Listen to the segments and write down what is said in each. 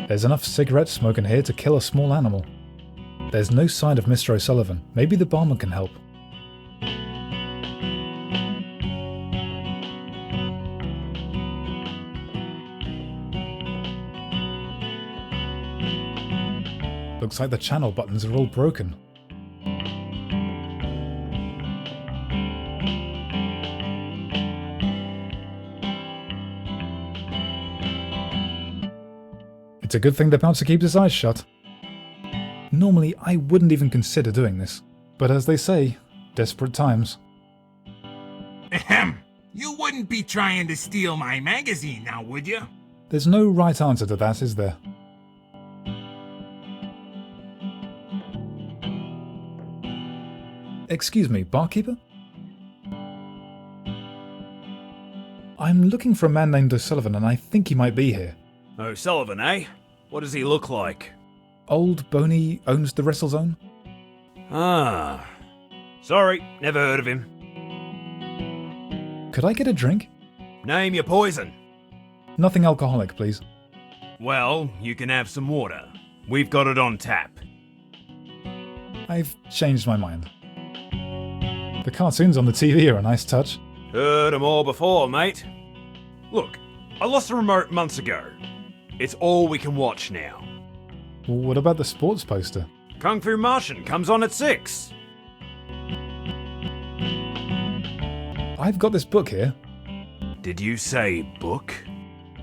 There's enough cigarette smoke in here to kill a small animal. There's no sign of Mr. O'Sullivan. Maybe the barman can help. Looks like the channel buttons are all broken. It's a good thing the bouncer keeps his eyes shut. Normally, I wouldn't even consider doing this, but as they say, desperate times. Ahem. You wouldn't be trying to steal my magazine now, would you? There's no right answer to that, is there? Excuse me, barkeeper? I'm looking for a man named O'Sullivan and I think he might be here. O'Sullivan, eh? What does he look like? Old, bony, owns the Wrestle Zone? Ah. Sorry, never heard of him. Could I get a drink? Name your poison. Nothing alcoholic, please. Well, you can have some water. We've got it on tap. I've changed my mind. The cartoons on the TV are a nice touch. Heard 'em all before, mate. Look, I lost the remote months ago. It's all we can watch now. What about the sports poster? Kung Fu Martian comes on at 6. I've got this book here. Did you say book?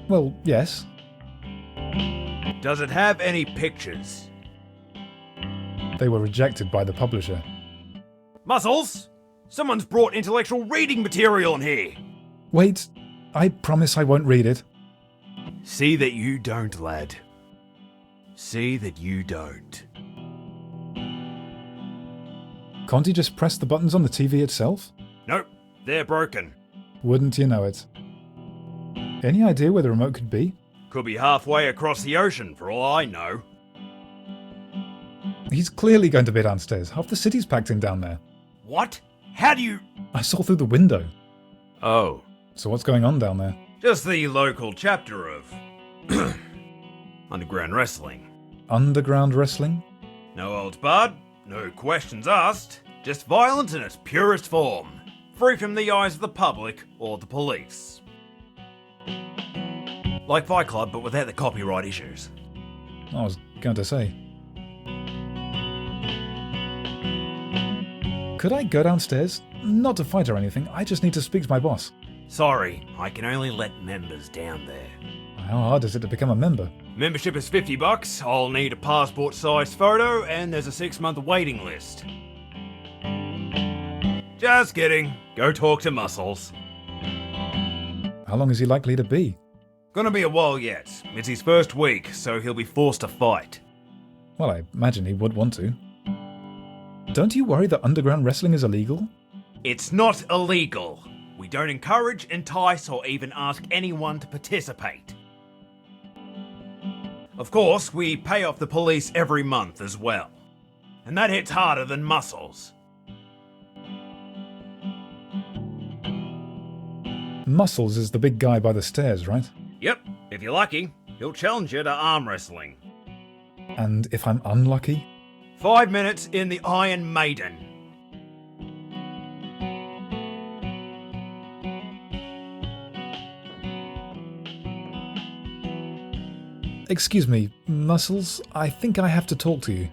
Well, yes. Does it have any pictures? They were rejected by the publisher. Muscles! Someone's brought intellectual reading material in here! Wait, I promise I won't read it. See that you don't, lad. See that you don't. Can't he just press the buttons on the TV itself? Nope, they're broken. Wouldn't you know it? Any idea where the remote could be? Could be halfway across the ocean, for all I know. He's clearly going to be downstairs. Half the city's packed in down there. What? How do you... I saw through the window. Oh. So what's going on down there? Just the local chapter of... underground wrestling. Underground wrestling? No holds barred, no questions asked, just violence in its purest form, free from the eyes of the public or the police. Like Fight Club, but without the copyright issues. I was going to say. Could I go downstairs? Not to fight or anything, I just need to speak to my boss. Sorry, I can only let members down there. How hard is it to become a member? Membership is $50, I'll need a passport-sized photo, and there's a 6-month waiting list. Just kidding. Go talk to Muscles. How long is he likely to be? Gonna be a while yet. It's his first week, so he'll be forced to fight. Well, I imagine he would want to. Don't you worry that underground wrestling is illegal? It's not illegal. We don't encourage, entice, or even ask anyone to participate. Of course, we pay off the police every month as well. And that hits harder than Muscles. Muscles is the big guy by the stairs, right? Yep, if you're lucky, he'll challenge you to arm wrestling. And if I'm unlucky? 5 minutes in the Iron Maiden. Excuse me, Muscles, I think I have to talk to you.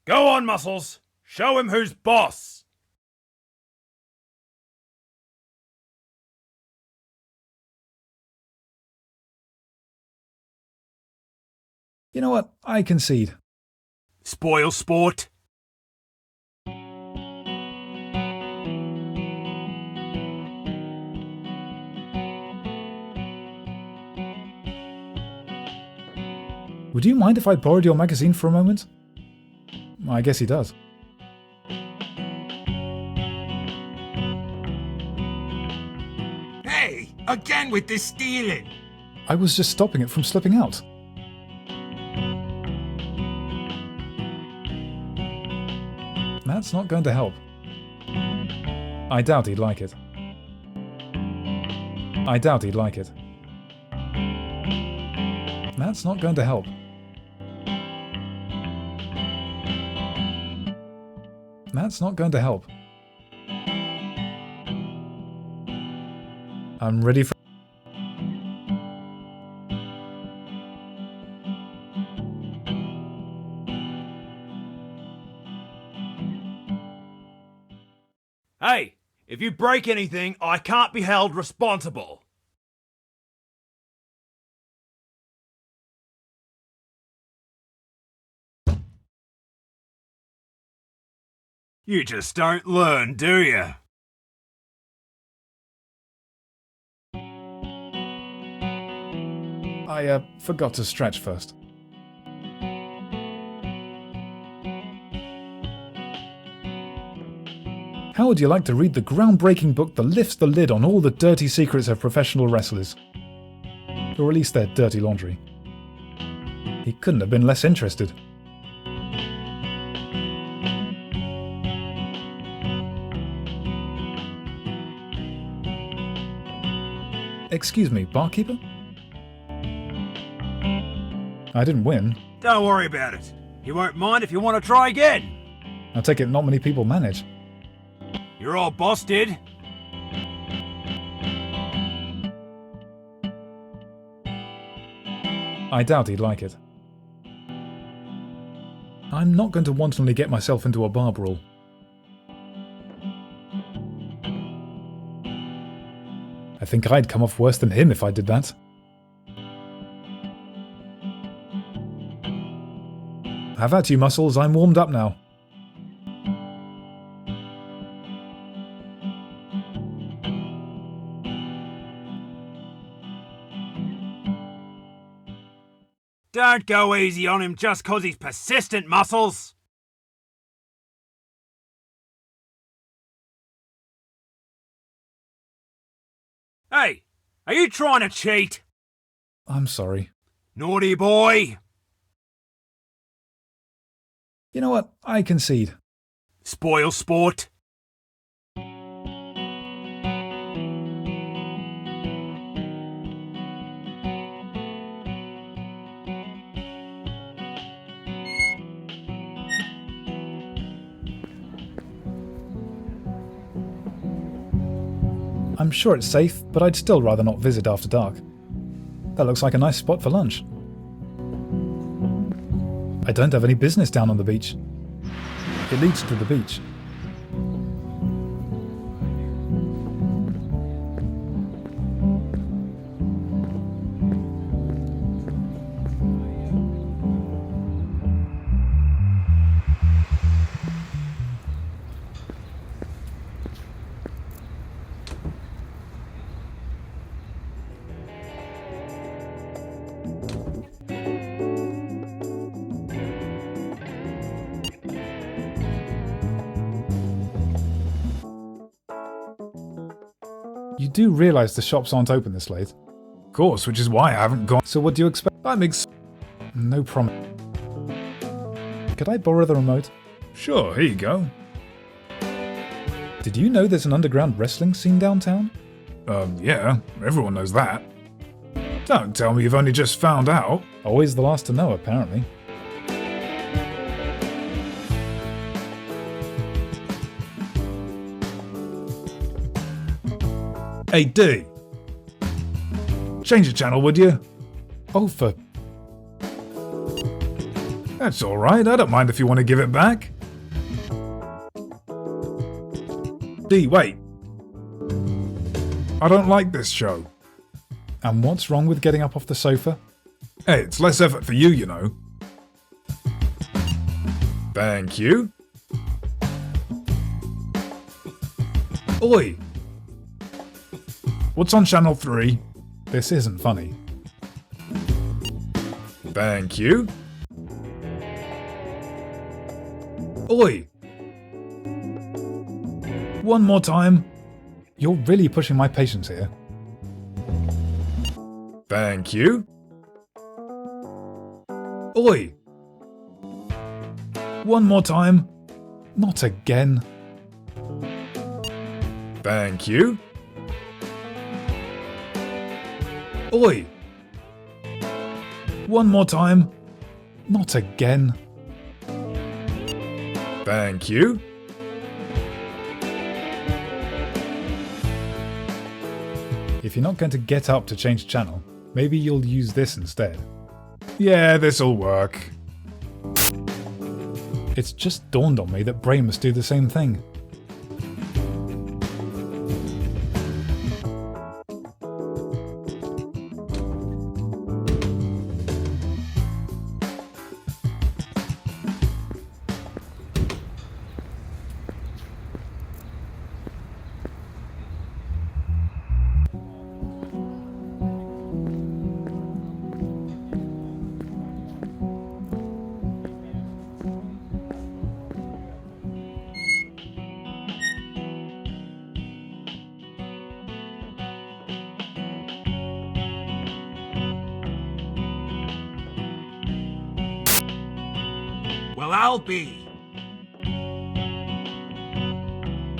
Go on, Muscles. Show him who's boss. You know what? I concede. Spoil sport. Would you mind if I borrowed your magazine for a moment? I guess he does. Hey, again with this stealing. I was just stopping it from slipping out. That's not going to help. I doubt he'd like it. I doubt he'd like it. That's not going to help. That's not going to help. I'm ready for... Hey, if you break anything, I can't be held responsible. You just don't learn, do you? I forgot to stretch first. How would you like to read the groundbreaking book that lifts the lid on all the dirty secrets of professional wrestlers? Or at least their dirty laundry. He couldn't have been less interested. Excuse me, barkeeper? I didn't win. Don't worry about it. He won't mind if you want to try again. I take it not many people manage. Your old boss did. I doubt he'd like it. I'm not going to wantonly get myself into a bar brawl. I think I'd come off worse than him if I did that. Have at you, Muscles. I'm warmed up now. Don't go easy on him just 'cause he's persistent, Muscles. Hey, are you trying to cheat? I'm sorry. Naughty boy. You know what? I concede. Spoil sport. I'm sure it's safe, but I'd still rather not visit after dark. That looks like a nice spot for lunch. I don't have any business down on the beach. It leads to the beach. You do realise the shops aren't open this late? Of course, which is why I haven't gone. So what do you expect? No promise. Could I borrow the remote? Sure, here you go. Did you know there's an underground wrestling scene downtown? Yeah, everyone knows that. Don't tell me you've only just found out. Always the last to know, apparently. Hey, D! Change the channel, would you? Oh, for... That's alright, I don't mind if you want to give it back. D, wait. I don't like this show. And what's wrong with getting up off the sofa? Hey, it's less effort for you, you know. Thank you. Oi! What's on channel 3? This isn't funny. Thank you. Oi! One more time. You're really pushing my patience here. Thank you. Oi! One more time. Not again. Thank you. Oi! One more time. Not again. Thank you. If you're not going to get up to change channel, maybe you'll use this instead. Yeah, this'll work. It's just dawned on me that Bray must do the same thing. Well, I'll be.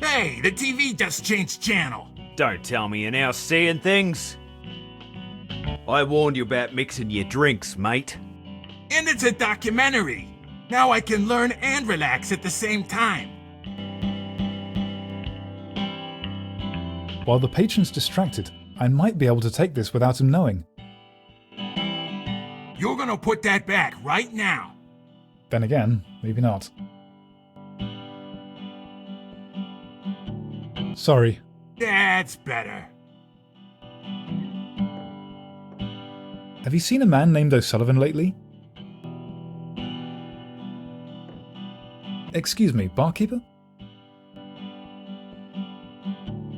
Hey, the TV just changed channel. Don't tell me you're now seeing things. I warned you about mixing your drinks, mate. And it's a documentary. Now I can learn and relax at the same time. While the patron's distracted, I might be able to take this without him knowing. You're gonna put that back right now. Then again, maybe not. Sorry. That's better. Have you seen a man named O'Sullivan lately? Excuse me, barkeeper?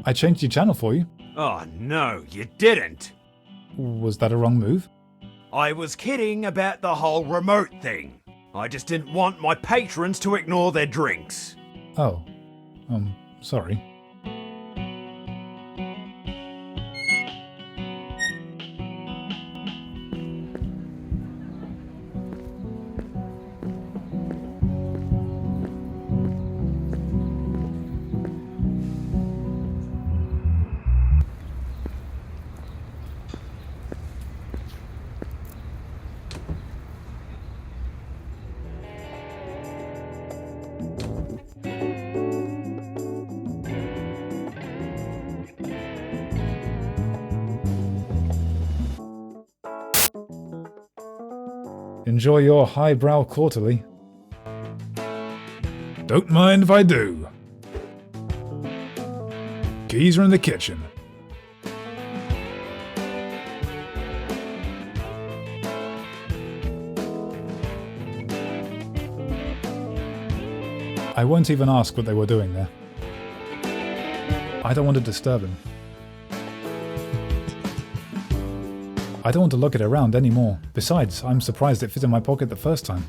I changed your channel for you. Oh no, you didn't. Was that a wrong move? I was kidding about the whole remote thing. I just didn't want my patrons to ignore their drinks. Oh. Sorry. Enjoy your highbrow quarterly. Don't mind if I do. Keys are in the kitchen. I won't even ask what they were doing there. I don't want to disturb him. I don't want to lug it around anymore. Besides, I'm surprised it fit in my pocket the first time.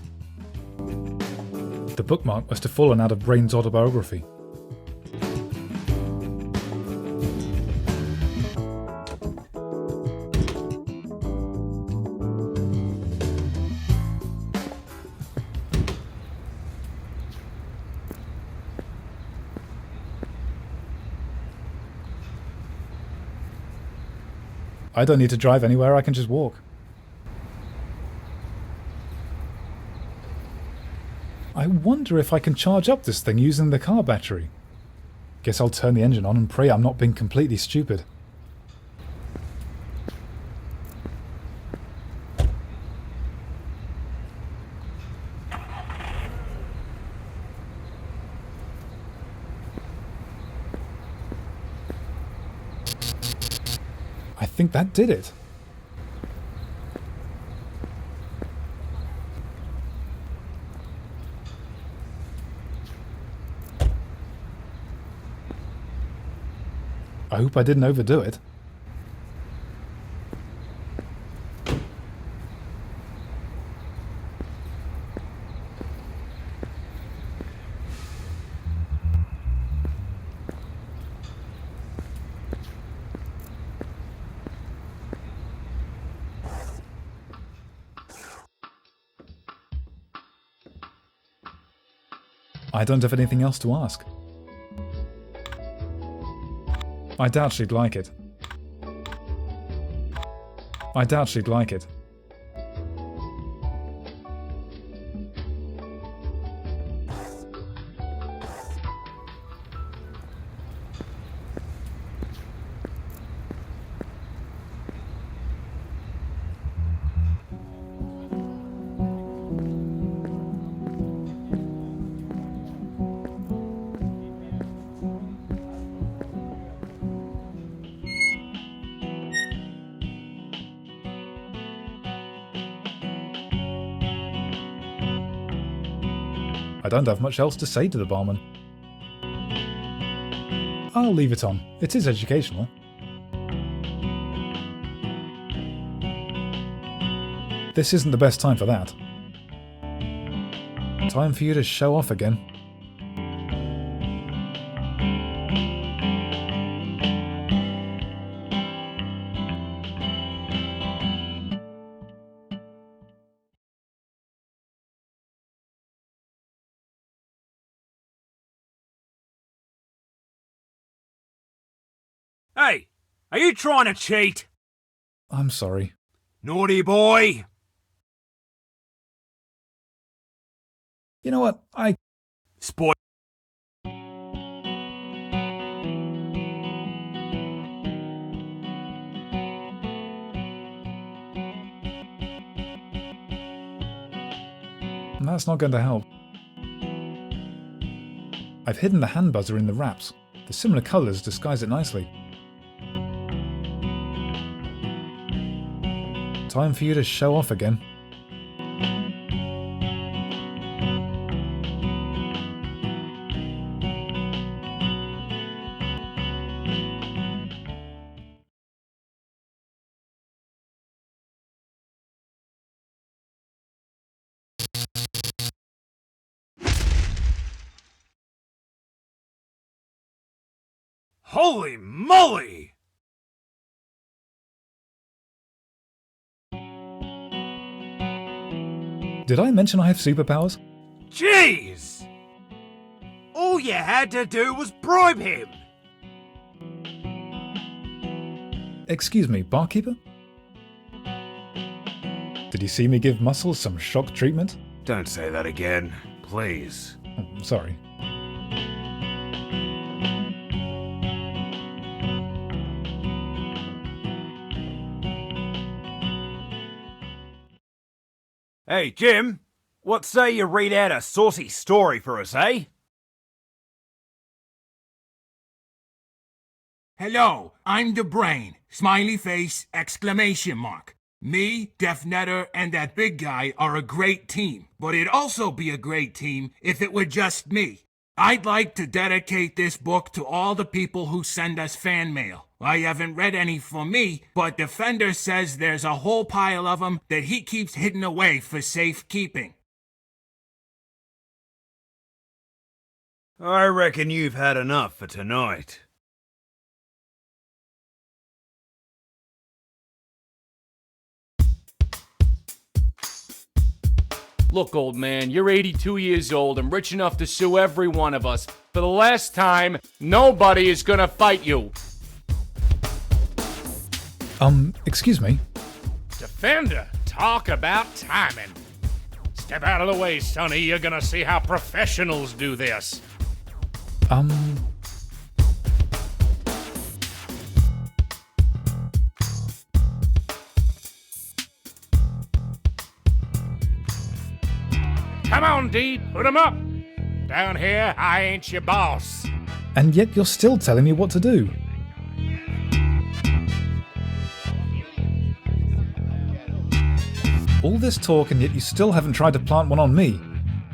The bookmark must have fallen out of Brain's autobiography. I don't need to drive anywhere, I can just walk. I wonder if I can charge up this thing using the car battery. Guess I'll turn the engine on and pray I'm not being completely stupid. I think that did it. I hope I didn't overdo it. I don't have anything else to ask. I doubt she'd like it. I doubt she'd like it. I don't have much else to say to the barman. I'll leave it on. It is educational. This isn't the best time for that. Time for you to show off again. Hey, are you trying to cheat? I'm sorry. Naughty boy! You know what? Spoil. That's not going to help. I've hidden the hand buzzer in the wraps. The similar colours disguise it nicely. Time for you to show off again. Holy moly! Did I mention I have superpowers? Jeez! All you had to do was bribe him! Excuse me, barkeeper? Did you see me give Muscles some shock treatment? Don't say that again, please. Oh, sorry. Hey, Jim, what say you read out a saucy story for us, eh? Hello, I'm the brain. Smiley face, exclamation mark. Me, Def Netter, and that big guy are a great team, but it'd also be a great team if it were just me. I'd like to dedicate this book to all the people who send us fan mail. I haven't read any for me, but Defender says there's a whole pile of them that he keeps hidden away for safekeeping. I reckon you've had enough for tonight. Look, old man, you're 82 years old and rich enough to sue every one of us. For the last time, nobody is gonna fight you. Excuse me? Defender, talk about timing. Step out of the way, sonny. You're gonna see how professionals do this. Come on, D, put 'em up. Down here, I ain't your boss. And yet you're still telling me what to do. All this talk and yet you still haven't tried to plant one on me.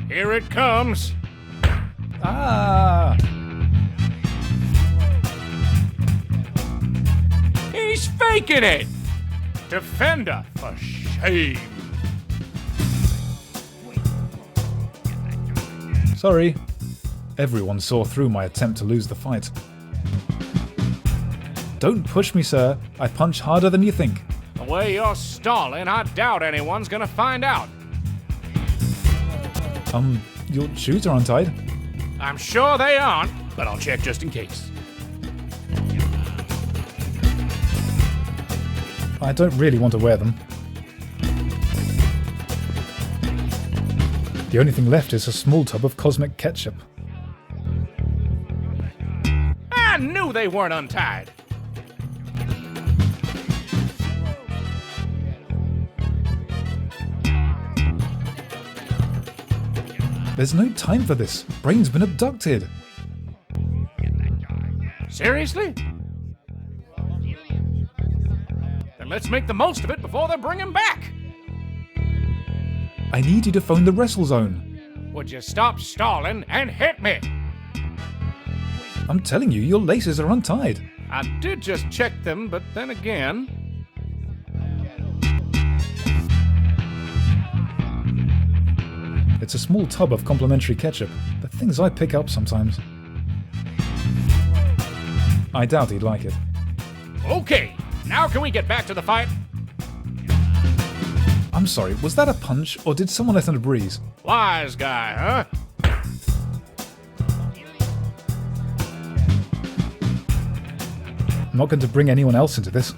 Here it comes. Ah! He's faking it. Defender, for shame. Sorry. Everyone saw through my attempt to lose the fight. Don't push me, sir. I punch harder than you think. The way you're stalling, I doubt anyone's gonna find out. Your shoes are untied. I'm sure they aren't, but I'll check just in case. I don't really want to wear them. The only thing left is a small tub of cosmic ketchup. I knew they weren't untied. There's no time for this. Brain's been abducted. Seriously? Then let's make the most of it before they bring him back. I need you to phone the wrestle zone. Would you stop stalling and hit me? I'm telling you, your laces are untied. I did just check them, but then again... It's a small tub of complimentary ketchup. The things I pick up sometimes. I doubt he'd like it. Okay, now can we get back to the fight? I'm sorry, was that a punch, or did someone let in a breeze? Wise guy, huh? I'm not going to bring anyone else into this.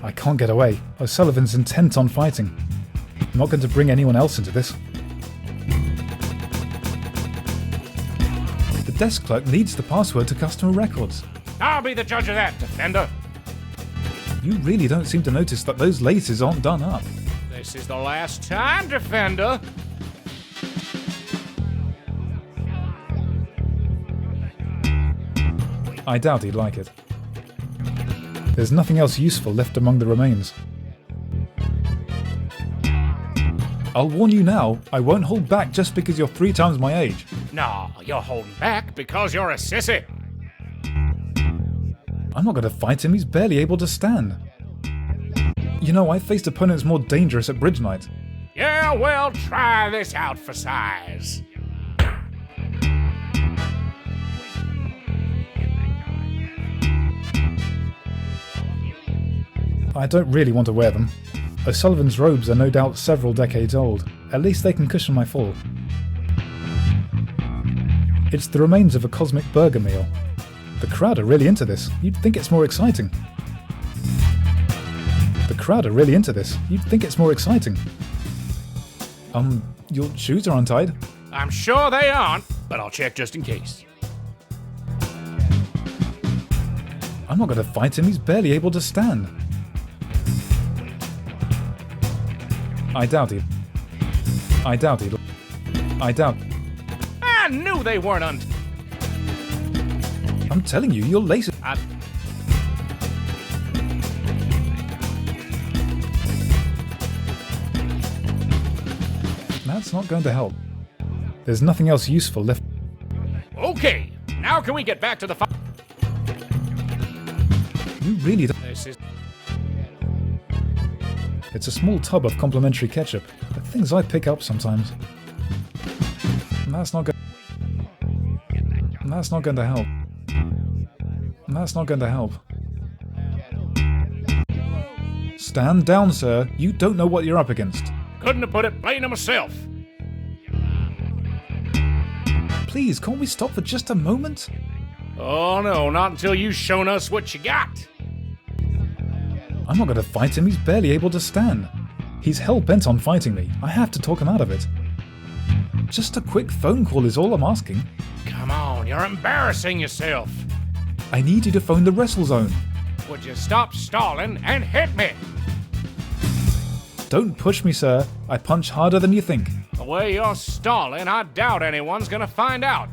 I can't get away. O'Sullivan's intent on fighting. I'm not going to bring anyone else into this. The desk clerk needs the password to customer records. I'll be the judge of that, defender. You really don't seem to notice that those laces aren't done up. This is the last time, defender. I doubt he'd like it. There's nothing else useful left among the remains. I'll warn you now, I won't hold back just because you're 3 times my age. No, you're holding back because you're a sissy. I'm not going to fight him, he's barely able to stand. You know, I faced opponents more dangerous at Bridge Night. Yeah, well, try this out for size. I don't really want to wear them. O'Sullivan's robes are no doubt several decades old. At least they can cushion my fall. It's the remains of a cosmic burger meal. The crowd are really into this. You'd think it's more exciting. The crowd are really into this. You'd think it's more exciting. Your shoes are untied. I'm sure they aren't, but I'll check just in case. I'm not going to fight him, he's barely able to stand. I doubt he'd. I doubt. I knew they weren't I'm telling you, your laces. That's not going to help. There's nothing else useful left. Okay, now can we get back to the fight? You really don't. This is... It's a small tub of complimentary ketchup. The things I pick up sometimes. That's not going to help. That's not going to help. Stand down, sir. You don't know what you're up against. Couldn't have put it plainer myself. Please, can't we stop for just a moment? Oh no, not until you've shown us what you got. I'm not going to fight him, he's barely able to stand. He's hell-bent on fighting me. I have to talk him out of it. Just a quick phone call is all I'm asking. Come on, you're embarrassing yourself. I need you to phone the wrestle zone. Would you stop stalling and hit me? Don't push me, sir. I punch harder than you think. The way you're stalling, I doubt anyone's gonna find out.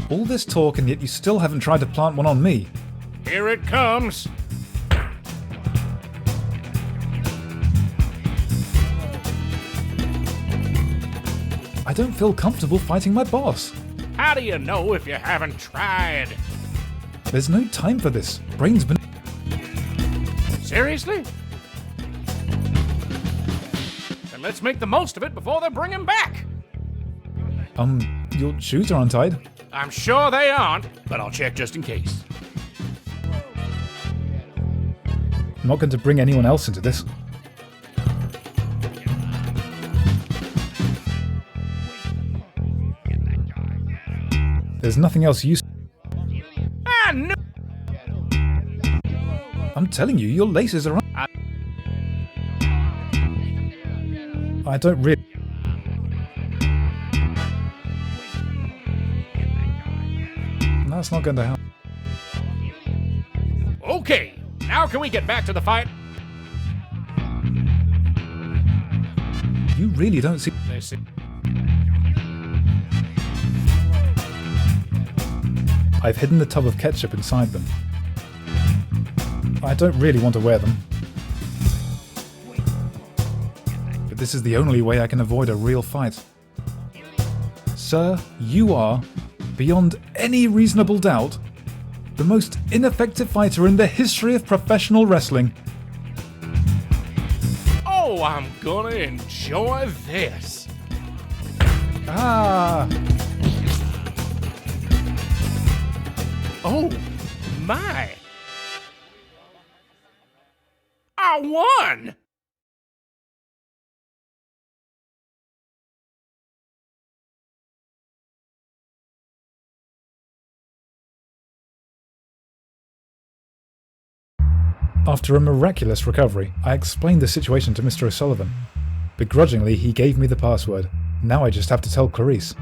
All this talk and yet you still haven't tried to plant one on me. Here it comes. I don't feel comfortable fighting my boss. How do you know if you haven't tried? There's no time for this. Brain's been... Seriously? Then let's make the most of it before they bring him back. Your shoes are untied. I'm sure they aren't, but I'll check just in case. I'm not going to bring anyone else into this. There's nothing else useful. Ah, no! I'm telling you, your laces are on. I don't really. That's not going to help. Okay, now can we get back to the fight? You really don't see. I've hidden the tub of ketchup inside them. I don't really want to wear them. But this is the only way I can avoid a real fight. Sir, you are, beyond any reasonable doubt, the most ineffective fighter in the history of professional wrestling. Oh, I'm gonna enjoy this. Ah! Oh, my. I won! After a miraculous recovery, I explained the situation to Mr. O'Sullivan. Begrudgingly, he gave me the password. Now I just have to tell Clarice.